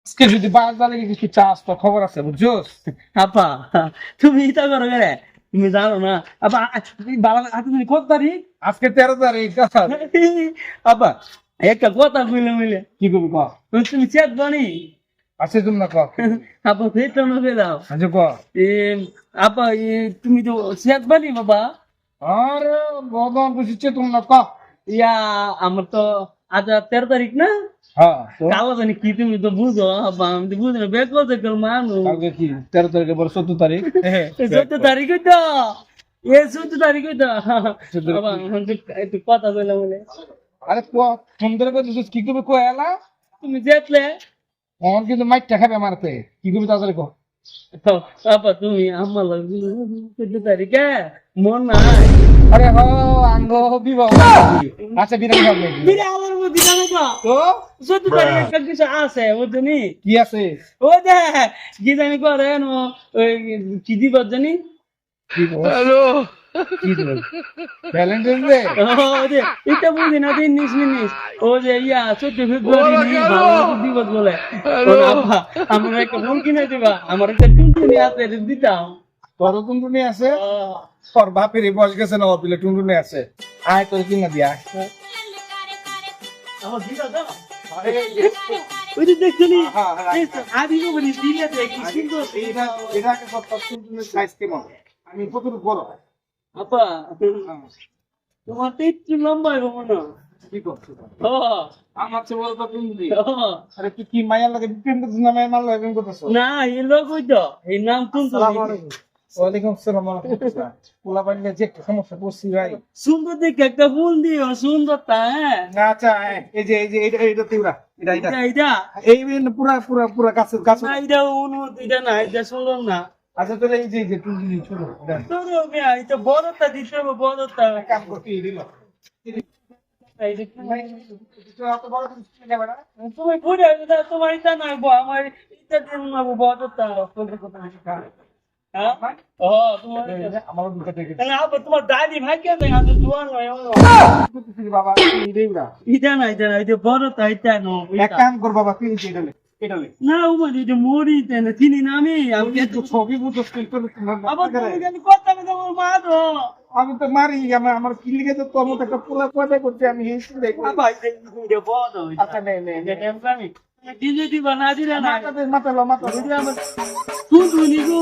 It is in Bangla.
আজকে যদি বাজারে কিছু চাস তো খবর আছে বুঝছস? আপা তুমি ইটা করো রে, তুমি জানো না আপা তুমি বাবা তুমি কত তারিখ? আজকে 13 তারিখ। আপা একটা কথা কইলে মিলে কি করবি ক? তুমি চেত বানি আছে তুমি না ক? আপা ফেট না কে দাও আচ্ছা ক। এ আপা তুমি তো চেত বানি বাবা। আরে বদন বুঝছে তুমি না ক? ইয়া আমার তো আজ 13 তারিখ না, হ্যাঁ তো কালো জানি কি তুমি তো বুঝো আপা, আমি তো বুঝি না বেকল থেকে মানুষ। কালকে কি 13 তারিখে বড় 14 তারিখ? 14 তারিখ তো 14 তারিখ তো বাবা একটু কথা বললাম বলে আরে ক সুন্দর করে দিছিস কি করবি ক এলা? তুমি যেতলে অন কিন্তু মাইটটা খাবে মারতে কি করবি তাড়াতাড়ি ক। আপা তুমি আমার লাগবে 14 তারিখে মন নাই। আরে হ আঙ্গ বিবাহ। আচ্ছা বিরিয়ানি খাবে নাকি? বিরে আমার মধ্যে জানো তো তো 14 তারিখে একটা কিছু আছে বুঝনি? কি আছে? ও দে কি জানি করে ওই কি দিবার জানি কি হ্যালো কি দিল? Valentine day? ও যে এটা বুঝি না 19 মিনিট ও যে ইয়া 14 ফেব্রুয়ারি নি ভালো দিবস বলে ও আপা আমার একটা ফোন কিনে দিবা, আমার একটা টুনটুনি আছে এটা দিতাম। তোর টুনটুনি আছে? তোর বাপের বয়স গেছে না অপিলে টুনটুনি আছে। আয় তোর কিনা দিয়া। আমার দিদা দাও ওই যে দেখছিলি আদি বলি দিলে দেখি সুন্দর এটা এটা একটা সব টুনটুনির সাইজ কেমন? আমি কতটুকু বড়? আপা তোমার তো একটু লম্বা হইব মনে হয়। কি করছিস? ও আমার চেয়ে বড় তো টুনটুনি। ও, আরে তুই কি মাইয়া লাগে প্রেম করছিস না মায়ের মাল লাগে প্রেম করতেছ? না এই লোক ওই তো এই নাম আসসালামু টুনটুনি। আলাইকুম। ওয়ালাইকুম আসসালাম ওয়া রাহমাতুল্লাহ। পোলা পাইলে যে একটা সমস্যা পড়ছি ভাই। সুন্দর দেখে একটা ফুল দিও সুন্দরটা হ্যাঁ। না আচ্ছা এই যে এটা তিউরা এটা এটা এটা এটা এই পুরা পুরা পুরা গাছের গাছ। না এটা অনুমতি এটা না এটা সুন্দর না। আচ্ছা তোর এই যে টুনটুনি ছোট এটা তোর মিয়া এটা বড়টা দিতে হবে বড়টা। কাম করতে দিল। এই যে তো এত বড় টুনটুনি নেবে না? তুমি ঘুরে আসবে তোমার এটা নাই আমার এটা দিন না বড়টা হ্যাঁ ও তোমার আমারও দুটো থেকে না আবার তোমার দাদি ভাই কেন হাত জোয়ান হয় বাবা এই দেউরা এটা না এটা বড়টা এটা নো এক কাম কর বাবা তুই এটা লে এটা লে না উমার এটা মরি তেনে চিনি না আমি আমি তো ছবি বুঝছ কিন্তু আবার তুমি জানি কথা বলে আমার মা তো আমি তো মারি আমার কি লিখে তো তোর মতো একটা পোলা পয়দা করতে আমি হিস্ট্রি দেখি। বাবা এটা বড় আচ্ছা নে নে নে এটা আমি দিলে দিবা না দিলে না মাথা লো মাথা লো তুই তুই নিগো